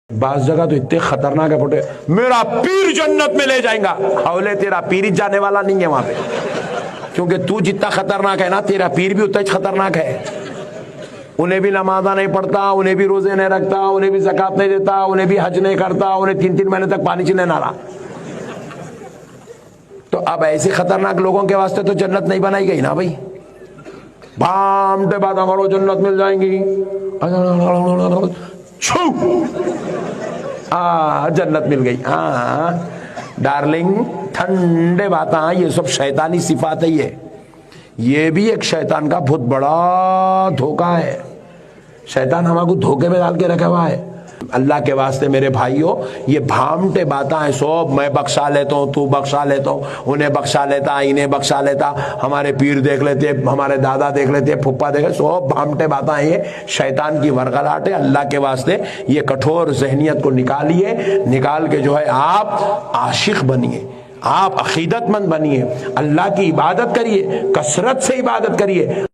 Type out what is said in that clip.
बास जगह तो इतने खतरनाक है फोटे, मेरा पीर जन्नत में ले जाएगा। हौले तेरा पीर ही जाने वाला नहीं है वहां पे, क्योंकि तू जितना खतरनाक है ना तेरा पीर भी उतना ही खतरनाक है। उन्हें भी नमाजा नहीं पढ़ता, उन्हें भी रोजे नहीं रखता, उन्हें भी ज़कात नहीं देता, उन्हें भी हज नहीं करता, उन्हें 3-3 महीने तक पानी से नहीं नहारा। तो अब ऐसे खतरनाक लोगों के वास्ते तो जन्नत नहीं बनाई गई ना भाई। बामटे बाद हमारो जन्नत मिल जाएंगी, जन्नत मिल गई। हाँ डार्लिंग, ठंडे बातें, ये सब शैतानी सिफात है। ये भी एक शैतान का बहुत बड़ा धोखा है। शैतान हमारे धोखे में डाल के रखा हुआ है। अल्लाह के वास्ते मेरे भाइयों, ये भामटे बातें हैं सब, मैं बख्शा लेता हूँ, तू बख्शा लेता हूँ, उन्हें बख्शा लेता, इन्हें बख्शा लेता, हमारे पीर देख लेते, हमारे दादा देख लेते, फुप्पा देख लेते, सब भामटे बातें हैं। ये शैतान की वरगलाहट है। अल्लाह के वास्ते ये कठोर जहनियत को निकालिए, निकाल के जो है आप आशिक बनिए, आप अकीदतमंद बनिए, अल्लाह की इबादत करिए, कसरत से इबादत करिए।